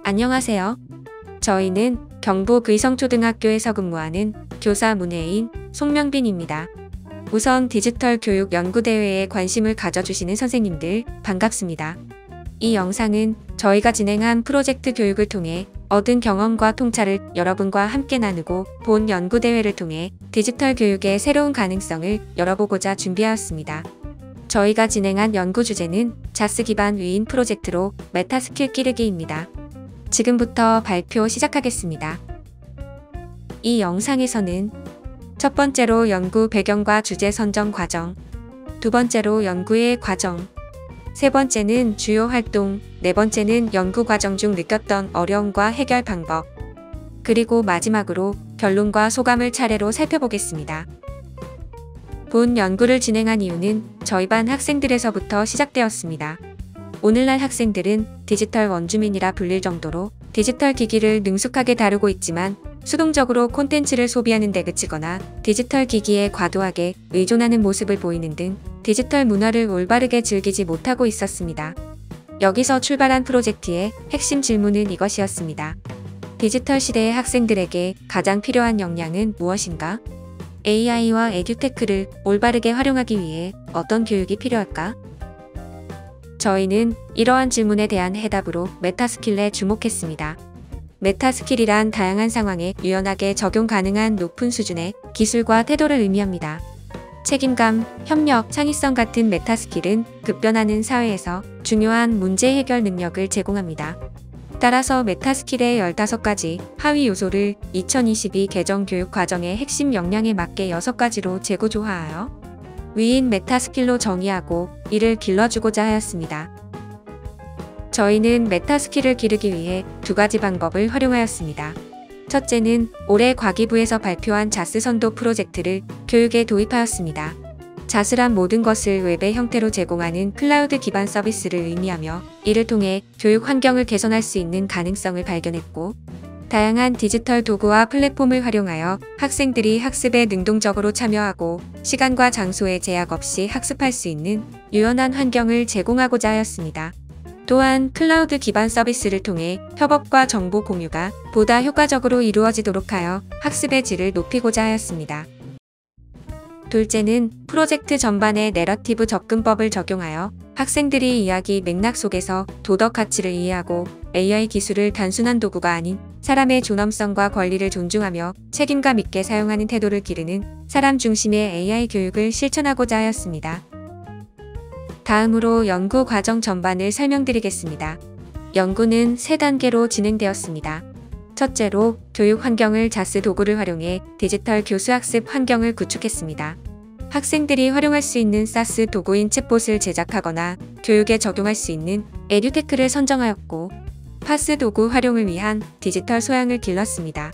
안녕하세요. 저희는 경북 의성초등학교에서 근무하는 교사 문혜인, 송명빈입니다. 우선 디지털 교육 연구대회에 관심을 가져주시는 선생님들 반갑습니다. 이 영상은 저희가 진행한 프로젝트 교육을 통해 얻은 경험과 통찰을 여러분과 함께 나누고 본 연구대회를 통해 디지털 교육의 새로운 가능성을 열어보고자 준비하였습니다. 저희가 진행한 연구 주제는 자스 기반 위인 프로젝트로 메타스킬 기르기입니다. 지금부터 발표 시작하겠습니다. 이 영상에서는 첫 번째로 연구 배경과 주제 선정 과정, 두 번째로 연구의 과정, 세 번째는 주요 활동, 네 번째는 연구 과정 중 느꼈던 어려움과 해결 방법, 그리고 마지막으로 결론과 소감을 차례로 살펴보겠습니다. 본 연구를 진행한 이유는 저희 반 학생들에서부터 시작되었습니다. 오늘날 학생들은 디지털 원주민이라 불릴 정도로 디지털 기기를 능숙하게 다루고 있지만 수동적으로 콘텐츠를 소비하는 데 그치거나 디지털 기기에 과도하게 의존하는 모습을 보이는 등 디지털 문화를 올바르게 즐기지 못하고 있었습니다. 여기서 출발한 프로젝트의 핵심 질문은 이것이었습니다. 디지털 시대의 학생들에게 가장 필요한 역량은 무엇인가? AI와 에듀테크를 올바르게 활용하기 위해 어떤 교육이 필요할까? 저희는 이러한 질문에 대한 해답으로 메타스킬에 주목했습니다. 메타스킬이란 다양한 상황에 유연하게 적용 가능한 높은 수준의 기술과 태도를 의미합니다. 책임감, 협력, 창의성 같은 메타스킬은 급변하는 사회에서 중요한 문제 해결 능력을 제공합니다. 따라서 메타스킬의 15가지 하위 요소를 2022 개정 교육 과정의 핵심 역량에 맞게 6가지로 재구조하여 위인 메타스킬로 정의하고 이를 길러주고자 하였습니다. 저희는 메타스킬을 기르기 위해 두 가지 방법을 활용하였습니다. 첫째는 올해 과기부에서 발표한 자스 선도 프로젝트를 교육에 도입하였습니다. 자스란 모든 것을 웹의 형태로 제공하는 클라우드 기반 서비스를 의미하며 이를 통해 교육 환경을 개선할 수 있는 가능성을 발견했고, 다양한 디지털 도구와 플랫폼을 활용하여 학생들이 학습에 능동적으로 참여하고 시간과 장소에 제약 없이 학습할 수 있는 유연한 환경을 제공하고자 하였습니다. 또한 클라우드 기반 서비스를 통해 협업과 정보 공유가 보다 효과적으로 이루어지도록 하여 학습의 질을 높이고자 하였습니다. 둘째는 프로젝트 전반에 내러티브 접근법을 적용하여 학생들이 이야기 맥락 속에서 도덕 가치를 이해하고 AI 기술을 단순한 도구가 아닌 사람의 존엄성과 권리를 존중하며 책임감 있게 사용하는 태도를 기르는 사람 중심의 AI 교육을 실천하고자 하였습니다. 다음으로 연구 과정 전반을 설명드리겠습니다. 연구는 3단계로 진행되었습니다. 첫째로 교육 환경을 자스 도구를 활용해 디지털 교수학습 환경을 구축했습니다. 학생들이 활용할 수 있는 사스 도구인 챗봇을 제작하거나 교육에 적용할 수 있는 에듀테크를 선정하였고, 파스 도구 활용을 위한 디지털 소양을 길렀습니다.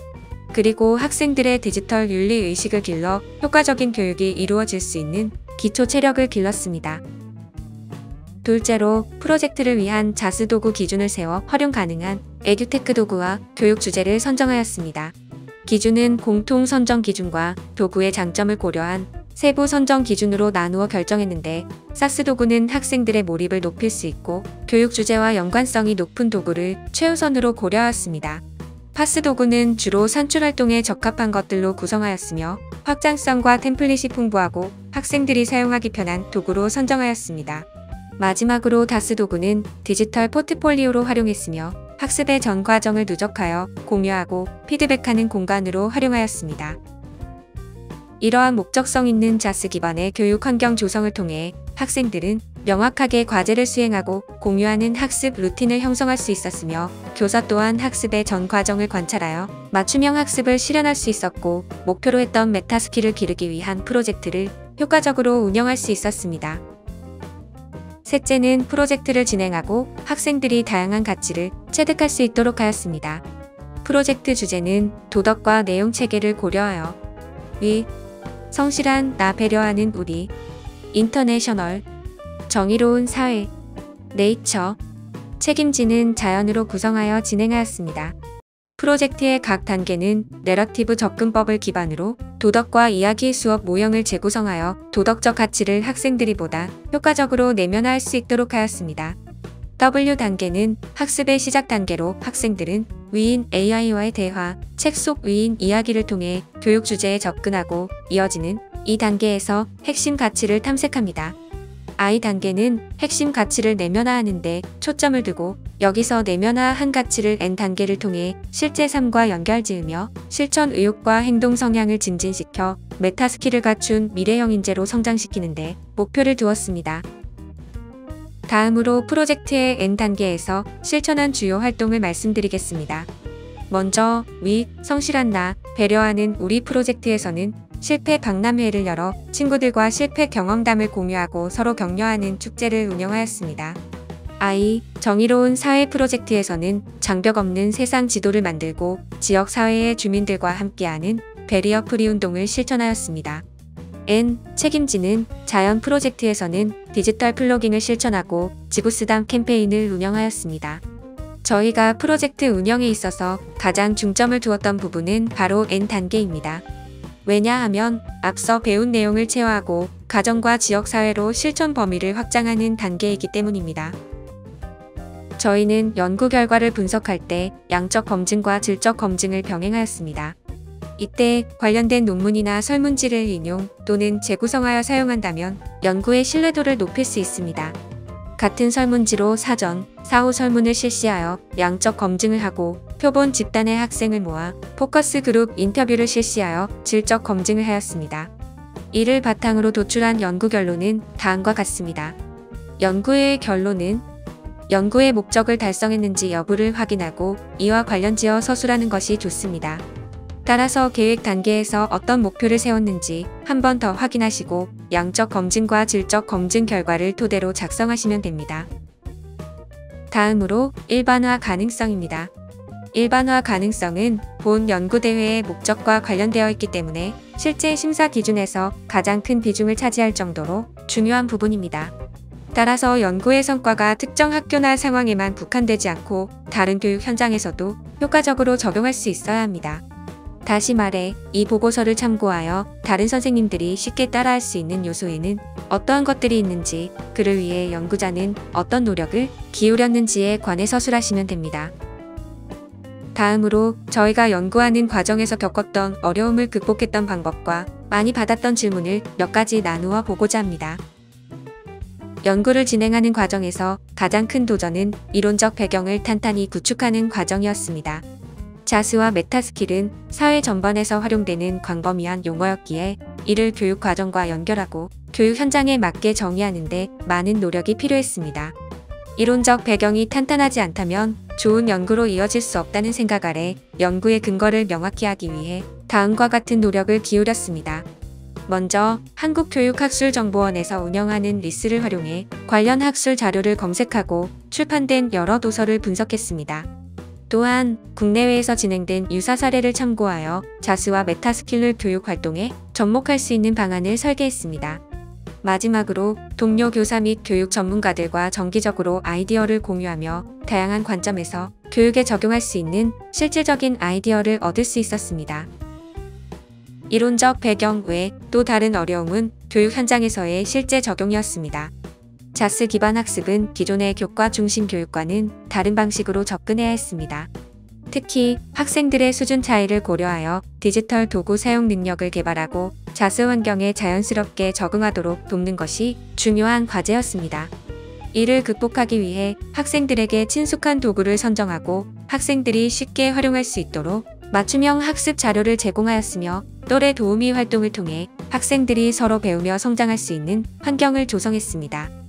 그리고 학생들의 디지털 윤리 의식을 길러 효과적인 교육이 이루어질 수 있는 기초 체력을 길렀습니다. 둘째로 프로젝트를 위한 자스 도구 기준을 세워 활용 가능한 에듀테크 도구와 교육 주제를 선정하였습니다. 기준은 공통 선정 기준과 도구의 장점을 고려한 세부 선정 기준으로 나누어 결정했는데, 사스 도구는 학생들의 몰입을 높일 수 있고 교육 주제와 연관성이 높은 도구를 최우선으로 고려하였습니다. 파스 도구는 주로 산출 활동에 적합한 것들로 구성하였으며 확장성과 템플릿이 풍부하고 학생들이 사용하기 편한 도구로 선정하였습니다. 마지막으로 다스 도구는 디지털 포트폴리오로 활용했으며 학습의 전 과정을 누적하여 공유하고 피드백하는 공간으로 활용하였습니다. 이러한 목적성 있는 자스 기반의 교육 환경 조성을 통해 학생들은 명확하게 과제를 수행하고 공유하는 학습 루틴을 형성할 수 있었으며, 교사 또한 학습의 전 과정을 관찰하여 맞춤형 학습을 실현할 수 있었고, 목표로 했던 메타스킬을 기르기 위한 프로젝트를 효과적으로 운영할 수 있었습니다. 셋째는 프로젝트를 진행하고 학생들이 다양한 가치를 체득할 수 있도록 하였습니다. 프로젝트 주제는 도덕과 내용 체계를 고려하여 위, 성실한 나 배려하는 우리, 인터내셔널, 정의로운 사회, 네이처, 책임지는 자연으로 구성하여 진행하였습니다. 프로젝트의 각 단계는 내러티브 접근법을 기반으로 도덕과 이야기 수업 모형을 재구성하여 도덕적 가치를 학생들이 보다 효과적으로 내면화할 수 있도록 하였습니다. W 단계는 학습의 시작 단계로 학생들은 위인 AI와의 대화, 책 속 위인 이야기를 통해 교육 주제에 접근하고 이어지는 이 단계에서 핵심 가치를 탐색합니다. I 단계는 핵심 가치를 내면화하는데 초점을 두고 여기서 내면화한 가치를 N 단계를 통해 실제 삶과 연결지으며 실천 의욕과 행동 성향을 증진시켜 메타 스킬을 갖춘 미래형 인재로 성장시키는데 목표를 두었습니다. 다음으로 프로젝트의 N 단계에서 실천한 주요 활동을 말씀드리겠습니다. 먼저 성실한 나, 배려하는 우리 프로젝트에서는 실패 박람회를 열어 친구들과 실패 경험담을 공유하고 서로 격려하는 축제를 운영하였습니다. I. 정의로운 사회 프로젝트에서는 장벽 없는 세상 지도를 만들고 지역 사회의 주민들과 함께하는 베리어 프리 운동을 실천하였습니다. N. 책임지는 자연 프로젝트에서는 디지털 플로깅을 실천하고 지구쓰담 캠페인을 운영하였습니다. 저희가 프로젝트 운영에 있어서 가장 중점을 두었던 부분은 바로 N 단계입니다. 왜냐하면 앞서 배운 내용을 체화하고 가정과 지역사회로 실천 범위를 확장하는 단계이기 때문입니다. 저희는 연구 결과를 분석할 때 양적 검증과 질적 검증을 병행하였습니다. 이때 관련된 논문이나 설문지를 인용 또는 재구성하여 사용한다면 연구의 신뢰도를 높일 수 있습니다. 같은 설문지로 사전, 사후 설문을 실시하여 양적 검증을 하고 표본 집단의 학생을 모아 포커스 그룹 인터뷰를 실시하여 질적 검증을 하였습니다. 이를 바탕으로 도출한 연구 결론은 다음과 같습니다. 연구의 결론은 연구의 목적을 달성했는지 여부를 확인하고 이와 관련지어 서술하는 것이 좋습니다. 따라서 계획 단계에서 어떤 목표를 세웠는지 한 번 더 확인하시고 양적 검증과 질적 검증 결과를 토대로 작성하시면 됩니다. 다음으로 일반화 가능성입니다. 일반화 가능성은 본 연구대회의 목적과 관련되어 있기 때문에 실제 심사 기준에서 가장 큰 비중을 차지할 정도로 중요한 부분입니다. 따라서 연구의 성과가 특정 학교나 상황에만 국한되지 않고 다른 교육 현장에서도 효과적으로 적용할 수 있어야 합니다. 다시 말해 이 보고서를 참고하여 다른 선생님들이 쉽게 따라할 수 있는 요소에는 어떠한 것들이 있는지, 그를 위해 연구자는 어떤 노력을 기울였는지에 관해 서술하시면 됩니다. 다음으로 저희가 연구하는 과정에서 겪었던 어려움을 극복했던 방법과 많이 받았던 질문을 몇 가지 나누어 보고자 합니다. 연구를 진행하는 과정에서 가장 큰 도전은 이론적 배경을 탄탄히 구축하는 과정이었습니다. 자스와 메타스킬은 사회 전반에서 활용되는 광범위한 용어였기에 이를 교육 과정과 연결하고 교육 현장에 맞게 정의하는 데 많은 노력이 필요했습니다. 이론적 배경이 탄탄하지 않다면 좋은 연구로 이어질 수 없다는 생각 아래 연구의 근거를 명확히 하기 위해 다음과 같은 노력을 기울였습니다. 먼저 한국교육학술정보원에서 운영하는 리스를 활용해 관련 학술 자료를 검색하고 출판된 여러 도서를 분석했습니다. 또한 국내외에서 진행된 유사 사례를 참고하여 자스와 메타스킬을 교육 활동에 접목할 수 있는 방안을 설계했습니다. 마지막으로 동료 교사 및 교육 전문가들과 정기적으로 아이디어를 공유하며 다양한 관점에서 교육에 적용할 수 있는 실질적인 아이디어를 얻을 수 있었습니다. 이론적 배경 외 또 다른 어려움은 교육 현장에서의 실제 적용이었습니다. 자스 기반 학습은 기존의 교과 중심 교육과는 다른 방식으로 접근해야 했습니다. 특히 학생들의 수준 차이를 고려하여 디지털 도구 사용 능력을 개발하고 자스 환경에 자연스럽게 적응하도록 돕는 것이 중요한 과제였습니다. 이를 극복하기 위해 학생들에게 친숙한 도구를 선정하고 학생들이 쉽게 활용할 수 있도록 맞춤형 학습 자료를 제공하였으며 또래 도우미 활동을 통해 학생들이 서로 배우며 성장할 수 있는 환경을 조성했습니다.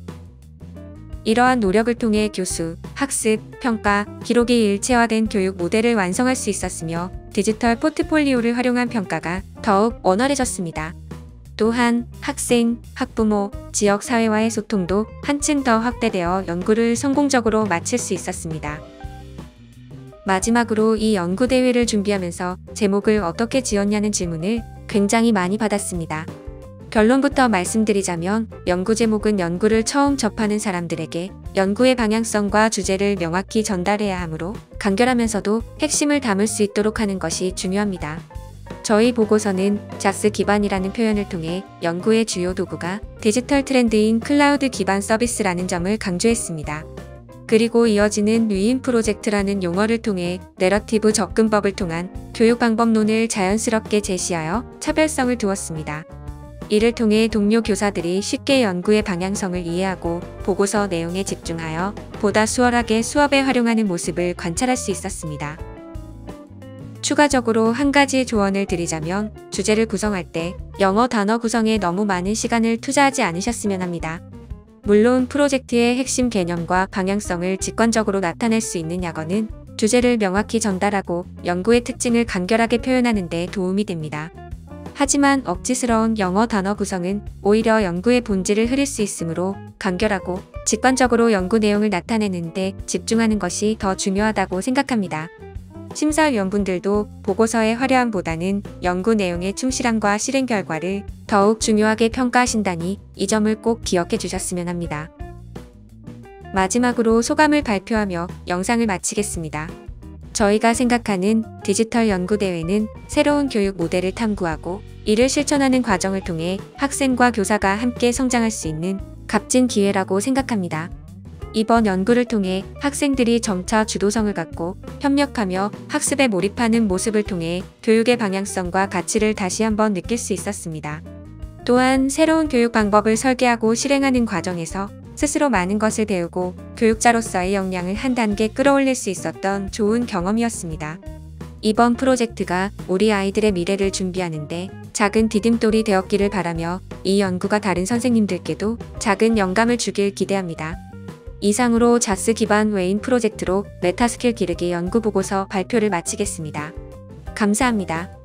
이러한 노력을 통해 교수, 학습, 평가, 기록이 일체화된 교육 모델을 완성할 수 있었으며 디지털 포트폴리오를 활용한 평가가 더욱 원활해졌습니다. 또한 학생, 학부모, 지역 사회와의 소통도 한층 더 확대되어 연구를 성공적으로 마칠 수 있었습니다. 마지막으로 이 연구대회를 준비하면서 제목을 어떻게 지었냐는 질문을 굉장히 많이 받았습니다. 결론부터 말씀드리자면 연구 제목은 연구를 처음 접하는 사람들에게 연구의 방향성과 주제를 명확히 전달해야 하므로 간결하면서도 핵심을 담을 수 있도록 하는 것이 중요합니다. 저희 보고서는 자스 기반이라는 표현을 통해 연구의 주요 도구가 디지털 트렌드인 클라우드 기반 서비스라는 점을 강조했습니다. 그리고 이어지는 위임 프로젝트라는 용어를 통해 내러티브 접근법을 통한 교육 방법론을 자연스럽게 제시하여 차별성을 두었습니다. 이를 통해 동료 교사들이 쉽게 연구의 방향성을 이해하고 보고서 내용에 집중하여 보다 수월하게 수업에 활용하는 모습을 관찰할 수 있었습니다. 추가적으로 한 가지 조언을 드리자면 주제를 구성할 때 영어 단어 구성에 너무 많은 시간을 투자하지 않으셨으면 합니다. 물론 프로젝트의 핵심 개념과 방향성을 직관적으로 나타낼 수 있는 약어는 주제를 명확히 전달하고 연구의 특징을 간결하게 표현하는 데 도움이 됩니다. 하지만 억지스러운 영어 단어 구성은 오히려 연구의 본질을 흐릴 수 있으므로 간결하고 직관적으로 연구 내용을 나타내는 데 집중하는 것이 더 중요하다고 생각합니다. 심사위원분들도 보고서의 화려함보다는 연구 내용의 충실함과 실행 결과를 더욱 중요하게 평가하신다니 이 점을 꼭 기억해 주셨으면 합니다. 마지막으로 소감을 발표하며 영상을 마치겠습니다. 저희가 생각하는 디지털 연구대회는 새로운 교육 모델을 탐구하고 이를 실천하는 과정을 통해 학생과 교사가 함께 성장할 수 있는 값진 기회라고 생각합니다. 이번 연구를 통해 학생들이 점차 주도성을 갖고 협력하며 학습에 몰입하는 모습을 통해 교육의 방향성과 가치를 다시 한번 느낄 수 있었습니다. 또한 새로운 교육 방법을 설계하고 실행하는 과정에서 스스로 많은 것을 배우고 교육자로서의 역량을 한 단계 끌어올릴 수 있었던 좋은 경험이었습니다. 이번 프로젝트가 우리 아이들의 미래를 준비하는데 작은 디딤돌이 되었기를 바라며 이 연구가 다른 선생님들께도 작은 영감을 주길 기대합니다. 이상으로 자스 기반 외인 프로젝트로 메타스킬 기르기 연구보고서 발표를 마치겠습니다. 감사합니다.